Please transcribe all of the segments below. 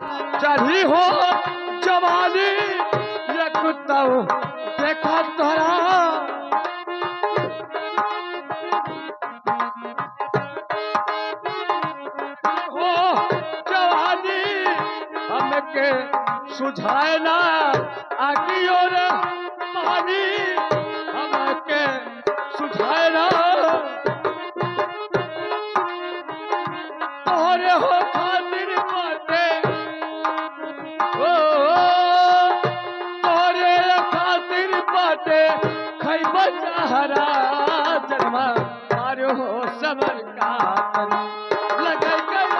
चढ़ी हो जवानी ये कुत्ता देखा तोरा हो जवानी हमके सुझाए ना आगी और पानी हमके सुझाए ना तोरे हो खातिर बाटे ओ तोरे खातिर बाटे खैबा चाहरा जन्मा मारो हो सबर का लगै गई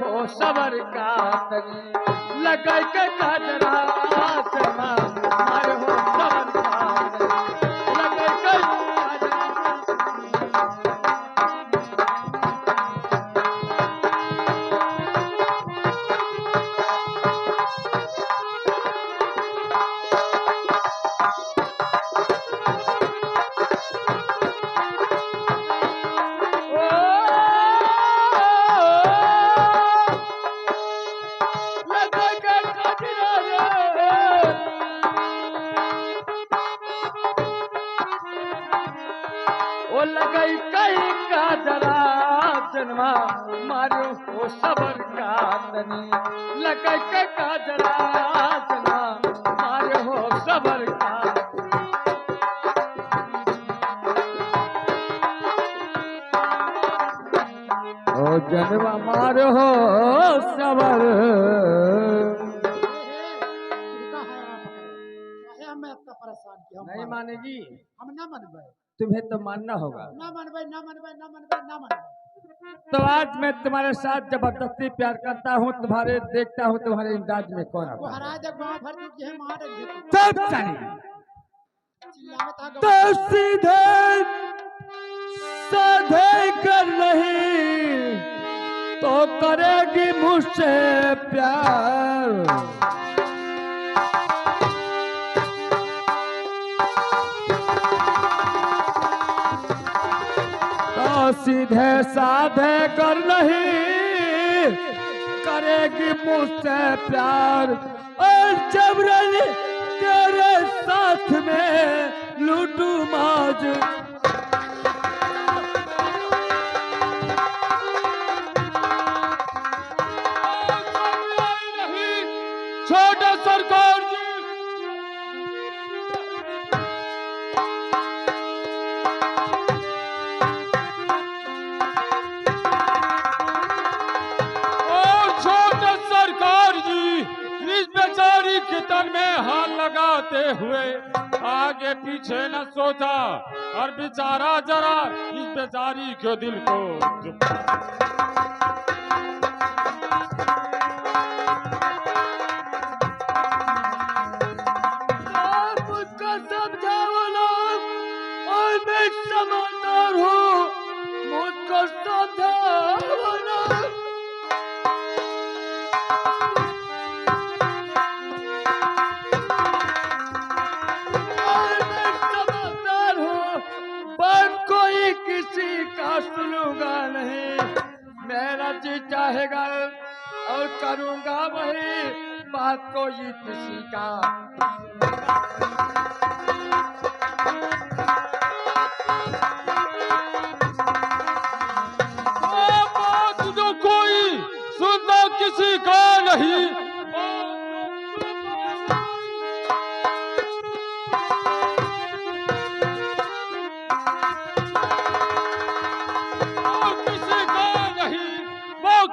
हो सबर का तनी लगै के काजरा शर्मा मारो हो सबर का तनी लगै के लगई कई का जरा जन्मा मारो हो सबर का तनी लगई के का जरा जन्मा मारो हो सबर का ओ जन्मा मारो हो सबर नहीं मानेगी हम ना मनबे तुम्हें तो मानना होगा ना मनबे ना मनबे ना मनबे ना मनबे तो आज मैं तुम्हारे साथ जबरदस्ती प्यार करता हूँ तुम्हारे देखता हूँ तुम्हारे इंदाज में कौन वो आता हरा जब गांव भर की है मार दे सब चली चिल्लावत आ तो सीधे साधे कर नहीं तो करेगी मुझसे प्यार सीधे साधे कर नहीं करेगी मुझसे प्यार और जबरन तेरे साथ में लूटू मौज छोटा सरकार जी तन में हाथ लगाते हुए आगे पीछे न सोचा और बेचारा जरा इस बेचारी के दिल को मुझको समझाओ लोग और मैं समझदार हूँ मुझको समझाओ लोग किसी का सुनूंगा नहीं मेरा जी चाहेगा और करूंगा वही बात को ये किसी का बात जो कोई किसी को नहीं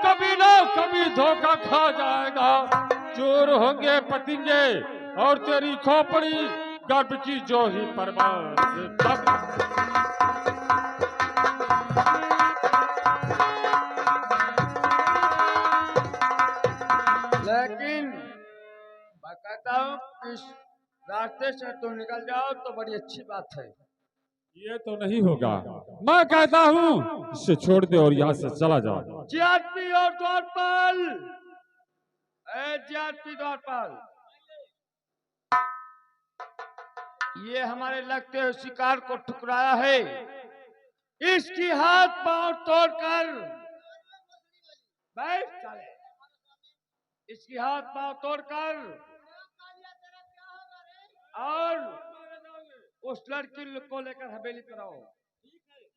कभी ना कभी धोखा खा जाएगा। चोर होंगे पतिंगे और तेरी खोपड़ी गर्भ की जो ही परवाह। लेकिन मैं कहता हूँ इस रास्ते से तुम निकल जाओ तो बड़ी अच्छी बात है। ये तो नहीं होगा। मैं कहता हूँ इसे छोड़ दे और यहाँ से चला जाओ। जीआरपी और द्वारपाल, जीआरपी द्वारपाल, ये हमारे लगते हुए शिकार को ठुकराया है। इसकी हाथ पांव तोड़कर बैठ चले, इसकी हाथ पांव तोड़कर और उस लड़की को लेकर हवेली पर आओ।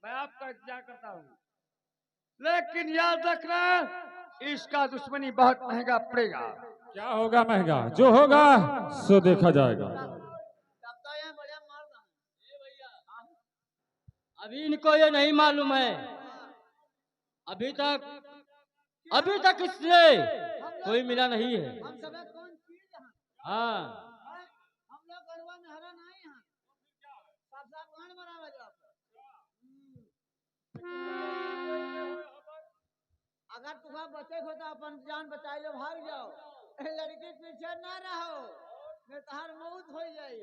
मैं आपका इंतजार करता हूँ, लेकिन याद रखना इसका दुश्मनी बहुत महंगा पड़ेगा। क्या होगा महंगा? जो होगा सो देखा जाएगा। अभी इनको ये नहीं मालूम है, अभी तक इससे कोई मिला नहीं है। हाँ, अगर तुम्हारा बचे हो तो अपन जान बचाई लो, भाग जाओ, लड़की पीछे ना रहो, नहीं तो हर मौत हो जाए।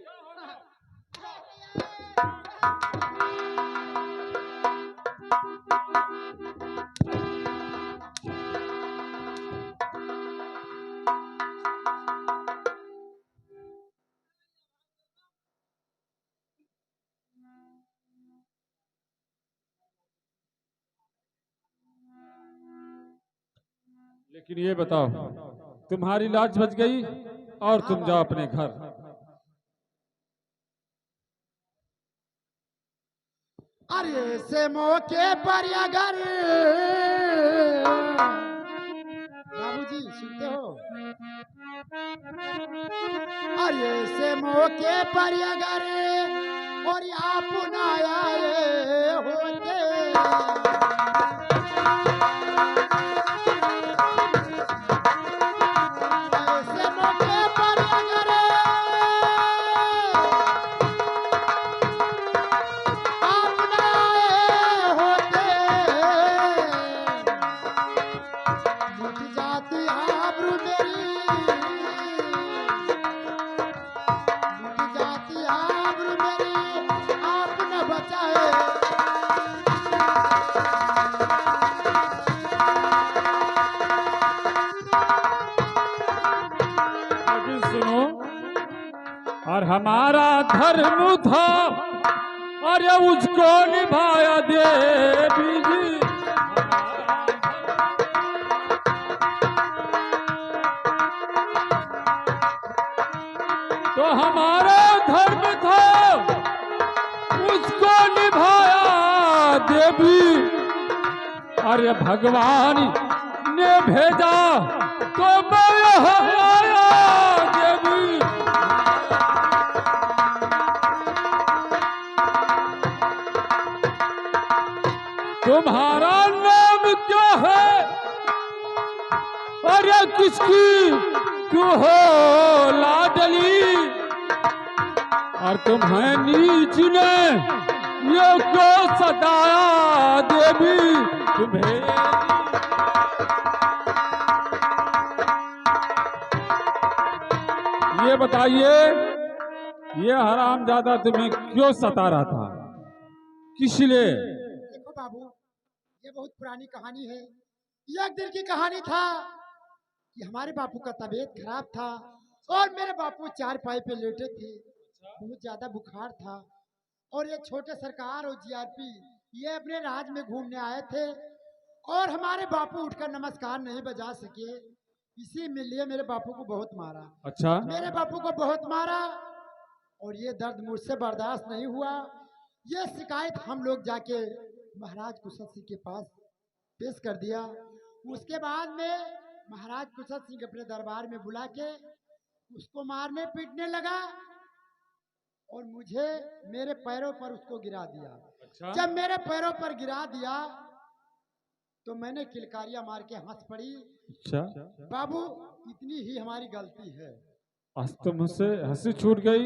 लेकिन ये बताओ, तुम्हारी लाज बच गई और तुम जाओ अपने घर। अरे से मौके पर अगर बाबूजी सुनते हो, अरे से मौके पर अगर और आप न आए होते, और हमारा धर्म था और उसको निभाया देवी जी। तो हमारा धर्म था उसको निभाया देवी, अरे भगवान ने भेजा तो मैं यहाँ आया देवी। तुम्हारा नाम क्या है? अरे किसकी तू हो लाडली, और तुम्हें नीच ने ये क्यों सताया देवी तुम्हें? ये बताइए, ये हरामजादा तुम्हें क्यों सता रहा था, किस लिए? देखो बाबू, ये बहुत पुरानी कहानी है। ये एक दिन की कहानी था कि हमारे बापू का तबीयत खराब था और मेरे बापू चारपाई पे लेटे थे, बहुत ज्यादा बुखार था, और ये छोटे सरकार और जीआरपी ये अपने राज में घूमने आए थे और हमारे बापू उठकर नमस्कार नहीं बजा सके, इसी में लिए मेरे बापू को बहुत मारा। अच्छा, मेरे बापू को बहुत मारा और ये दर्द मुझसे बर्दाश्त नहीं हुआ। ये शिकायत हम लोग जाके महाराज कुशल सिंह के पास पेश कर दिया। उसके बाद में महाराज कुशल सिंह अपने दरबार में बुला के उसको मारने पीटने लगा और मुझे मेरे पैरों पर उसको गिरा दिया। अच्छा। जब मेरे पैरों पर गिरा दिया तो मैंने किलकारियां मार के हंस पड़ी। अच्छा। बाबू इतनी ही हमारी गलती है। आज तो मुझसे हंसी छूट गई,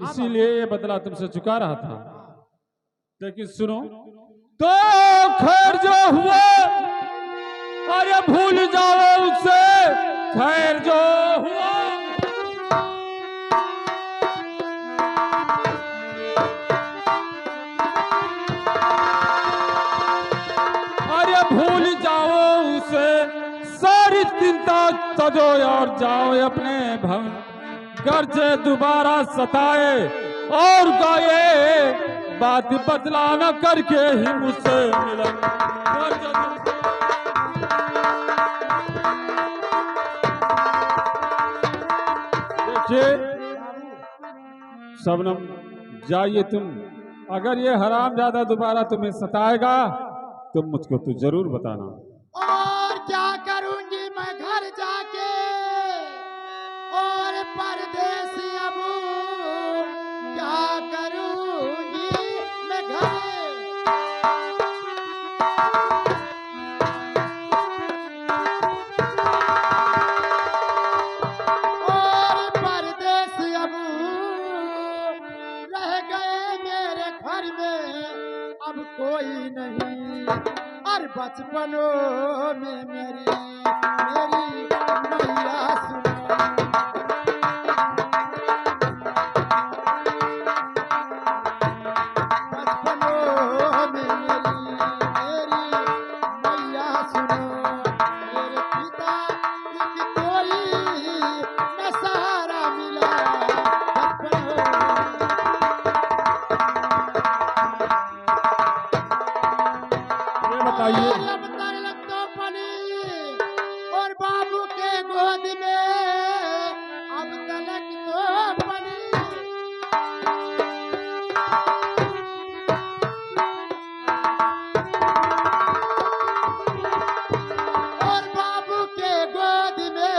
इसीलिए ये बदला तुमसे चुका रहा था। लेकिन सुनो, तो खैर जो हुआ अरे भूल जाओ उसे, खैर जो हुआ अरे भूल जाओ उसे, सारी चिंता तजो और जाओ अपने भवन, घर से दोबारा सताए और गाये बात बदला न करके ही मुझसे मिलन। देखिए शबनम, जाइए तुम, अगर ये हरामजादा दोबारा तुम्हें सताएगा तो मुझको तो जरूर बताना। और क्या करूंगी मैं घर जाके, और परदेसी अबू क्या करूंगी मैं घर। और परदेसी अबू रह गए मेरे घर में अब कोई नहीं, और बचपनों में मेरी मैया सुनो। बचपनों में मेरी मैया सुनो, मेरे पिता की कोई न सहारा मिला। ये बताइए, और बाबू के गोद में अब तलक तो पड़ी। और बाबू के गोद में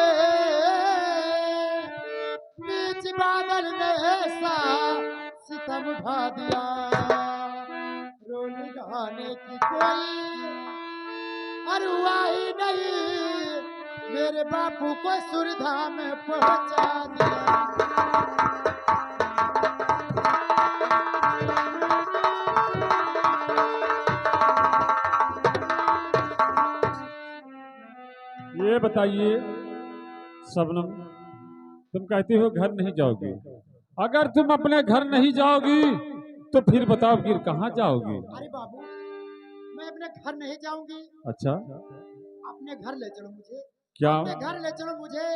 बीच बादल ने ऐसा सितम ढा दिया, रोने गाने की कोई अरुआई नहीं, मेरे बापू को सुरधाम में पहुंचा दिया। ये बताइए शबनम, तुम कहती हो घर नहीं जाओगी, अगर तुम अपने घर नहीं जाओगी तो फिर बताओ फिर कहाँ जाओगी? अरे बाबू, मैं अपने घर नहीं जाऊंगी। अच्छा, अपने घर ले चलो मुझे। क्या? अपने घर ले चलो मुझे,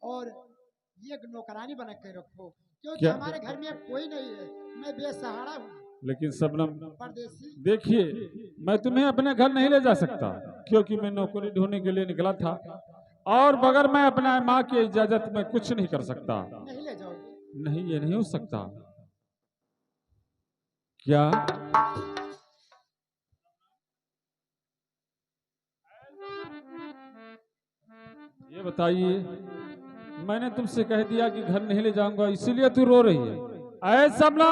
और ये नौकरानी बना के रखो, क्योंकि क्या? हमारे घर में अब कोई नहीं है, मैं बेसहारा हूँ, लेकिन शबनम परदेसी। देखिए, मैं तुम्हें अपने घर नहीं ले जा सकता, क्योंकि मैं नौकरी ढूंढने के लिए निकला था, और बगैर मैं अपना माँ की इजाजत में कुछ नहीं कर सकता। नहीं ले जाओगे? नहीं, ये नहीं हो सकता। क्या? ये बताइए, मैंने तुमसे कह दिया कि घर नहीं ले जाऊंगा, इसीलिए तू रो रही है। ऐ सबना,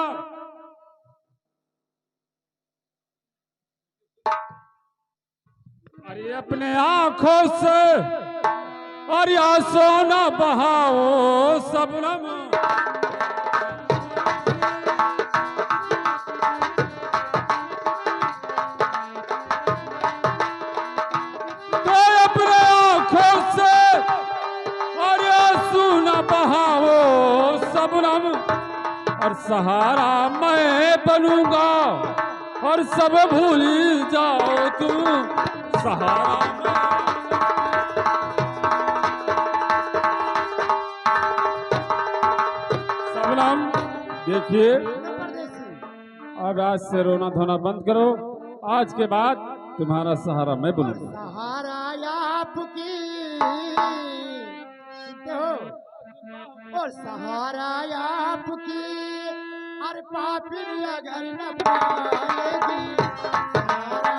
अरे अपने आंखों से और आंसू न बहाओ सबनम, तो अपने आंखों से और आंसू न बहाओ सबनम, और सहारा मैं बनूंगा और सब भूल जाओ तुम, सहारा सबनम। देखिए, परदेसी। अब आज से रोना धोना बंद करो, आज के बाद तुम्हारा सहारा मैं और बनूंगा। सहारा आपकी सुनते हो, और सहारा आपकी हर पापिन अगर न पाएगी, सहारा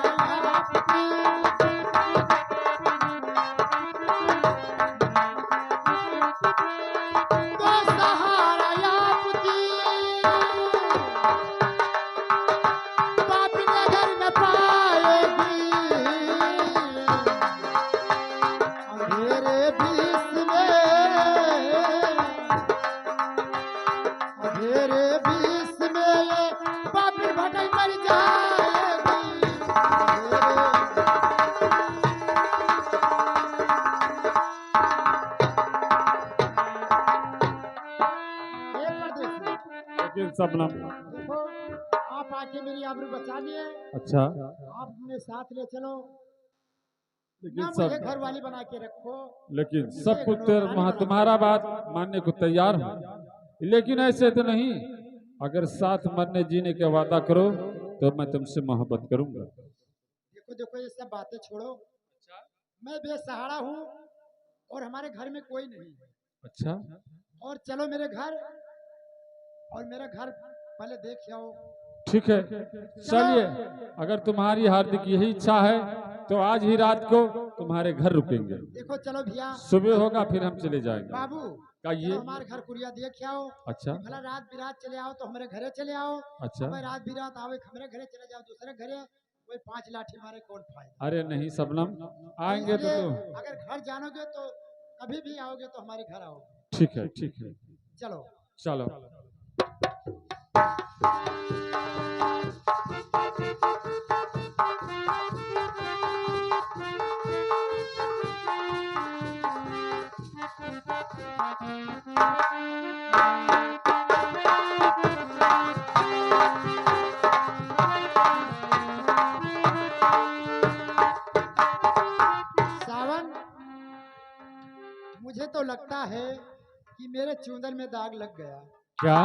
आपकी सबनम। देखो आप आके मेरी आबरू बचा लिए, अच्छा, आप अपने साथ ले चलो, लेकिन ना मुझे घर वाली बना के रखो। लेकिन सब कुछ तुम्हारा बात मानने को तैयार हूँ, लेकिन ऐसे तो नहीं। अगर साथ मरने जीने का वादा करो तो मैं तुमसे मोहब्बत करूंगा। देखो देखो ये सब बातें छोड़ो, मैं बेसहारा हूँ और हमारे घर में कोई नहीं है। अच्छा, और चलो मेरे घर, और मेरा घर पहले देख आओ। ठीक है, चलिए। अगर तुम्हारी हार्दिक यही इच्छा है तो आज ही रात को तुम्हारे घर रुकेंगे। देखो चलो भैया, सुबह होगा फिर हम चले जाएंगे। बाबू कहिए। चलो हमारे घर कुरिया देख आओ। अच्छा, भला रात बिरात चले आओ तो हमारे घरे चले आओ। अच्छा। अब रात बिरात आवे हमारे घरे चले जाओ, दूसरे घरे कोई 5 लाठी मारे कौन फायदा। अरे नहीं सबनम, आएंगे तो इसलिए अगर घर जानोगे तो कभी भी आओगे तो हमारे घर आओगे। ठीक है, ठीक है, चलो चलो। सावन, मुझे तो लगता है कि मेरे चूंदर में दाग लग गया। क्या?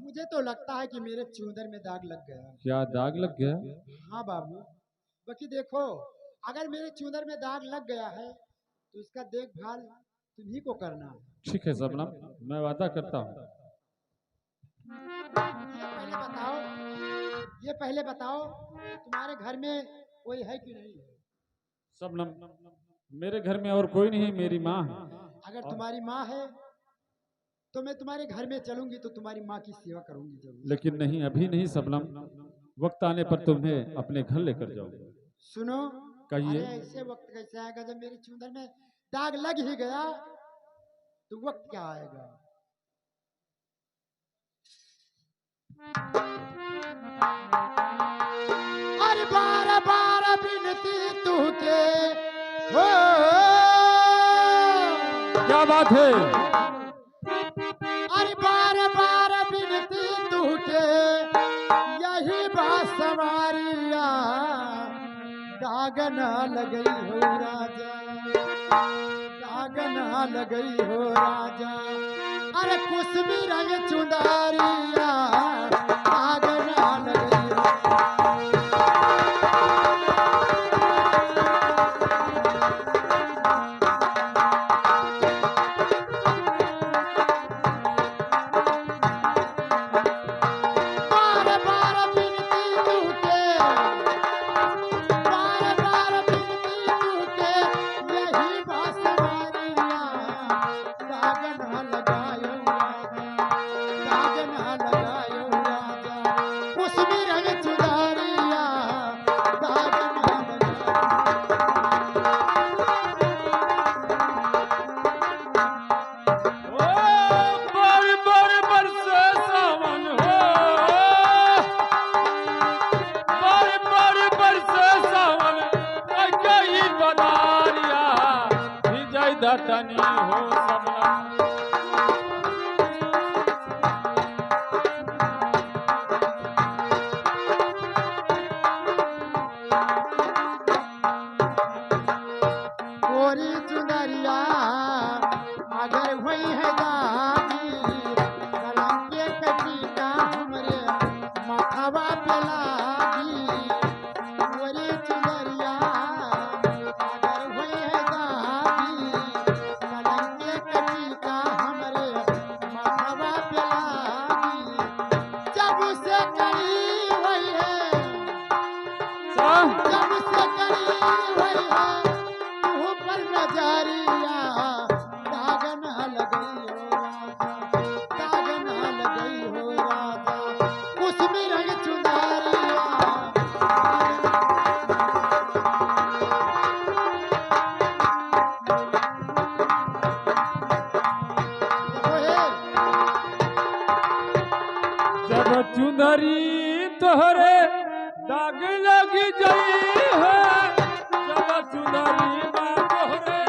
मुझे तो लगता है कि मेरे चूंदर में दाग लग गया। क्या दाग लग गया? हाँ बाबू, बाकी देखो अगर मेरे चूंदर में दाग लग गया है तो इसका देखभाल तुम्ही को करना है। ठीक है सबनम, मैं वादा करता हूँ। ये पहले बताओ तुम्हारे घर में कोई है कि नहीं है? सबनम, मेरे घर में और कोई नहीं है, मेरी माँ है। अगर तुम्हारी माँ है तो मैं तुम्हारे घर में चलूंगी तो तुम्हारी माँ की सेवा करूंगी जरूर। लेकिन नहीं, अभी नहीं सबनम, वक्त आने पर तुम्हें अपने घर लेकर जाऊंगा। सुनो, कहिए। अरे ऐसे वक्त कैसे आएगा जब मेरी चूंदर में दाग लग ही गया तो वक्त क्या आएगा? अरे बार बार बिनती तू के हो, क्या बात है? अरे बार बार बिनती तू के, यही बात सवारिया, दाग ना लगई हो राजा, दाग ना लगई हो राजा। अरे कुसमी रंग चुंदारिया, दाग ना लगई हो। बार बार बिनती तू के, बार बार बिनती तू के, यही बात सवारिया, दाग ना लगायो राजा, दाग ना लगायो राजा। कुसमी रंग चुंदारिया, दाग ना लगायो। ओ बर बर बरसे सावन हो, बर बर बरसे सावन, गई बदारिया, विजय दतनी हो सबनम। गोरी चुनरिया अगर हुई है दागी, कलम के कटीका हमरे माथवा पे लागी। गोरी चुनरिया अगर हुई है दागी, कलम के कटीका हमरे माथवा पे लागी। जब से करी हुई है, जब से करी हुई है पर नजरिया, दाग ना लगई हो राजा, दाग ना लगई हो राजा। कुसमी रंग चुंदारिया, जब चुंदरी तोहरे दाग लग गई है, जब चुंदरी माँ तोहरे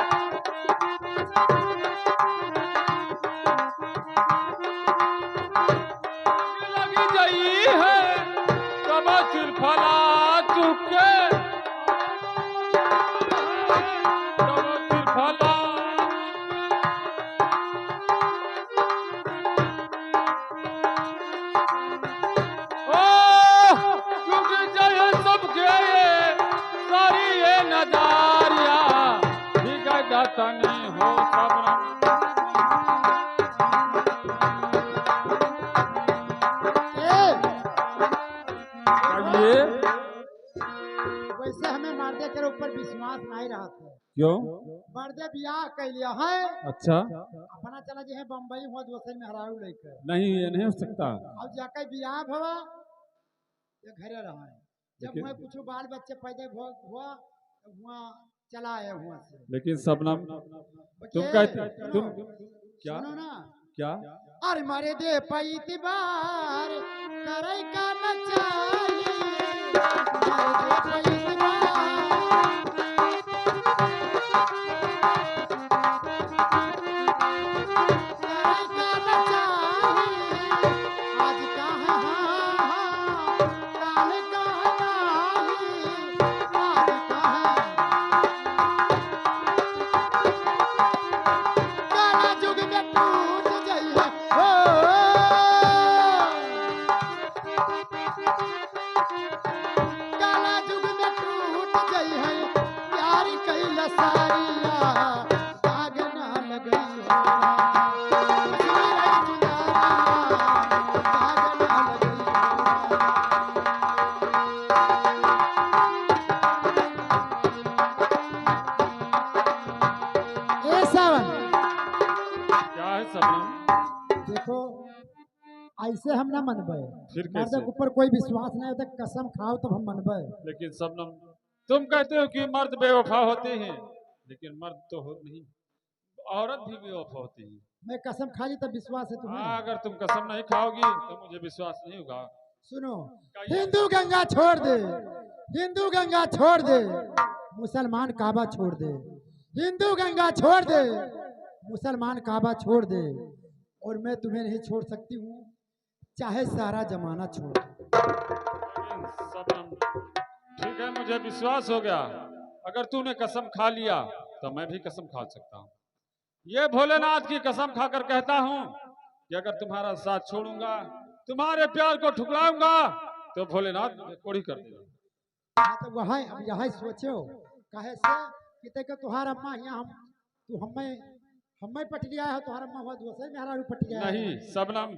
दाग जतनी हो सबनम। ये वैसे हमें मर्दे के ऊपर विश्वास नहीं रहा था। क्यों? मर्दे बियाह कर लिया है, अच्छा, अपना चला जे है बम्बई हुआ दोसर में हरारू लेकर, नहीं ये नहीं हो सकता। अब जाकर बियाह भवा ये घरे रहा है। जब लेकिन- मैं कुछ बाल बच्चे पैदा हुआ तब हुआ चला आया हुआ से। लेकिन सबनम तुम ये, कहते सुनो, तुम क्या सुनो ना, क्या अरे मारे दे पैतबार करे का न चाहिए, मारे दे पैतबार आज कहाँ काल कहाँ आज कहाँ काला जुग में टूट गई है हो। काला जुग में टूट गई है प्यार कैला सारिया दाग ना लगई हो। क्या है सबनम? देखो ऐसे हम ना मनबे, फिर मर्द कैसे? के ऊपर कोई विश्वास नहीं होता, कसम खाओ तब हम मनबे। लेकिन सबनम तुम कहते हो कि मर्द बेवफा होते हैं, लेकिन मर्द तो हो नहीं, औरत भी बेवफा होती है। मैं कसम खा ली तब विश्वास है तुम्हें। हाँ, अगर तुम कसम नहीं खाओगी तो मुझे विश्वास नहीं होगा। सुनो, हिंदू गंगा छोड़ दे, हिंदू गंगा छोड़ दे, मुसलमान काबा छोड़ दे। हिंदू गंगा छोड़ दे, मुसलमान काबा छोड़ दे, और मैं तुम्हें नहीं छोड़ सकती हूँ, चाहे सारा जमाना छोड़ दे। लेकिन सबनम ठीक है, मुझे विश्वास हो गया। अगर तूने कसम खा लिया तो मैं भी कसम खा सकता हूँ। ये भोलेनाथ की कसम खाकर कहता हूँ कि अगर तुम्हारा साथ छोड़ूंगा, तुम्हारे प्यार को ठुकराऊंगा, तो भोलेनाथ कोड़ी कर देगा। हाँ तो वह अब यही सोचो कहे से कि ते के तुहार अम्मा यहाँ हम तू हमें पट गया है, तुहार अम्मा हुआ दूसरे में हरा पट गया है। नहीं सबनम,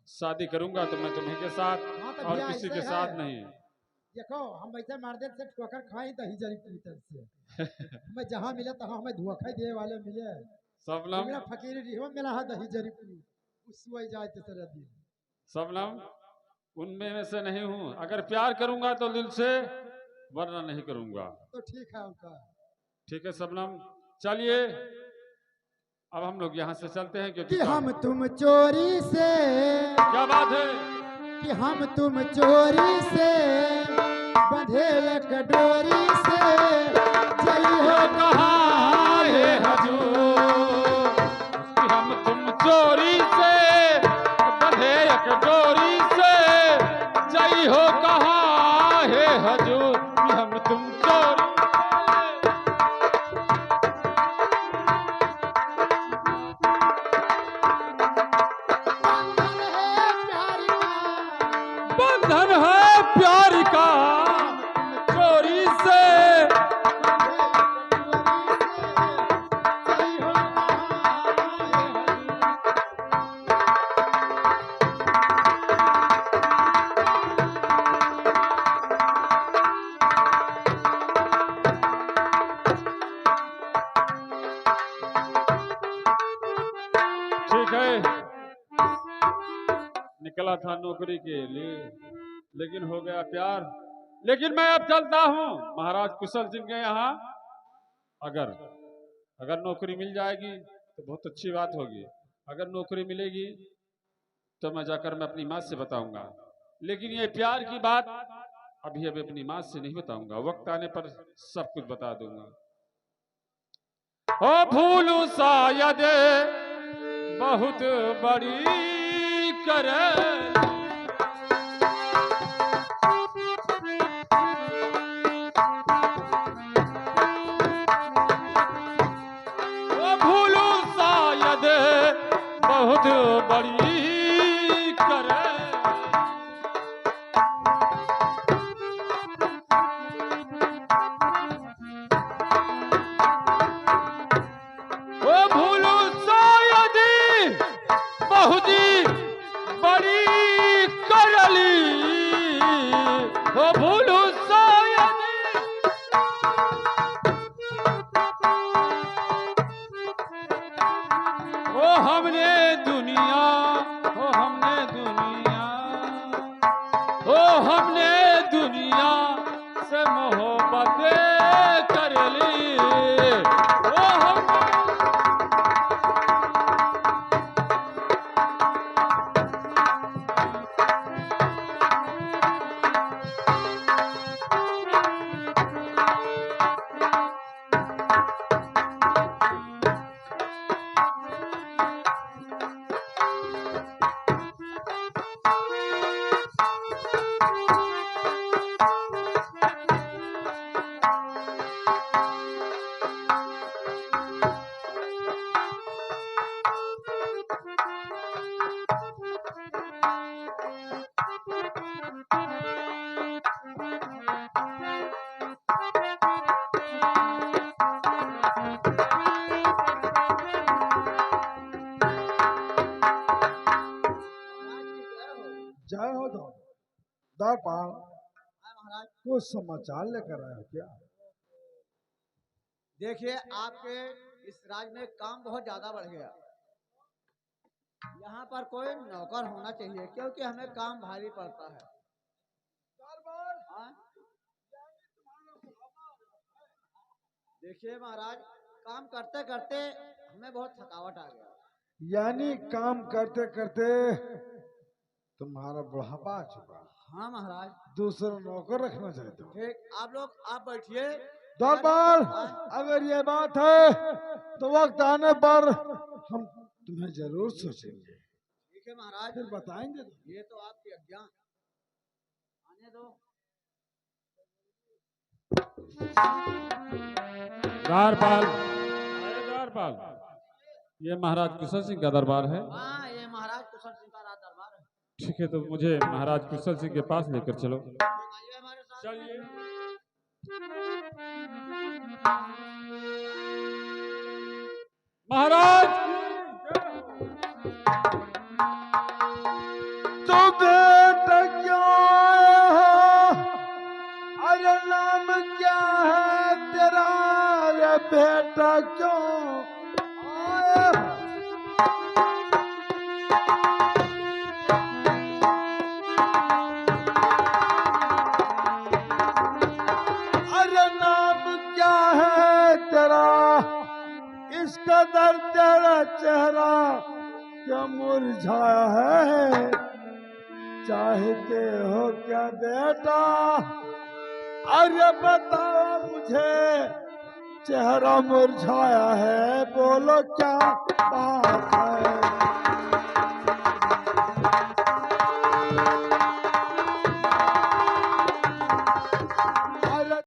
शादी करूंगा तो मैं तुम्हीं के साथ हाँ तो और भैया किसी ऐसे के है। साथ नहीं। देखो हम वैसे मारदे से ठोकर खाए दही जरी पूतर से हमें जहाँ मिले तहाँ हमें धोखा दे वाले मिले। सबनम मेरा फकीर रिहो मिला है दही जरी पूत उस वही जाए तेरा दिन। सबनम उनमें में से नहीं हूँ। अगर प्यार करूंगा तो दिल से, वरना नहीं करूंगा। तो ठीक है उनका। ठीक है सबनम, चलिए अब हम लोग यहाँ से चलते हैं, क्योंकि कि हम तुम चोरी से, क्या बात है? कि हम तुम चोरी से बंधे एक डोरी से जई हो कहाँ है हजूर कि हम तुम चोरी से बंधे एक डोरी से, जई हो कहाँ है हजूर कि हम तुम चोरी बंधन है प्यार का, बंधन है प्यार का चोरी से। ठीक है, निकला था नौकरी के लिए, लेकिन हो गया प्यार। लेकिन मैं अब चलता हूँ महाराज कुशल सिंह के यहाँ। अगर अगर नौकरी मिल जाएगी तो बहुत अच्छी बात होगी। अगर नौकरी मिलेगी तो मैं जाकर मैं अपनी माँ से बताऊंगा। लेकिन ये प्यार की बात अभी अपनी माँ से नहीं बताऊंगा, वक्त आने पर सब कुछ बता दूंगा। ओ भूलू शायद बहुत बड़ी करे, ओ भूलू शायद बहुत बड़ी करे। ओ हमने दुनिया, ओ हमने दुनिया, ओ हमने दुनिया से मोहब्बत कर ली। ओ हम जय हो दरबार, हाँ महाराज। कुछ समाचार लेकर आए हो क्या? देखिए आपके इस राज्य में काम बहुत ज्यादा बढ़ गया। यहाँ पर कोई नौकर होना चाहिए क्योंकि हमें काम भारी पड़ता है। हाँ? देखिए महाराज, काम करते करते हमें बहुत थकावट आ गया। यानी काम करते करते तुम्हारा बुढ़ापा आ चुका। हाँ महाराज। दूसरा नौकर रखना चाहते हो? ठीक, आप बैठिए। दरबार, अगर ये बात है तो वक्त आने पर हम तुम्हें जरूर सोचेंगे। ठीक है महाराज, फिर बताएंगे। ये तो आपकी आज्ञा। आने दो। द्वारपाल, अरे द्वारपाल, ये महाराज कुशल सिंह का दरबार है। हाँ, ये महाराज कुशल सिंह का दरबार है। ठीक है, तो मुझे महाराज कुशल सिंह के पास लेकर चलो। आइए हमारे साथ। चलिए। महाराज तो बेटा क्यों आया है? अरे नाम क्या है तेरा? अरे बेटा क्यों आया है? अरे नाम क्या है तेरा? इस कदर तेरा चेहरा क्या मुरझाया है? चाहते हो क्या बेटा? अरे बताओ मुझे, चेहरा मुरझाया है, बोलो क्या बात है?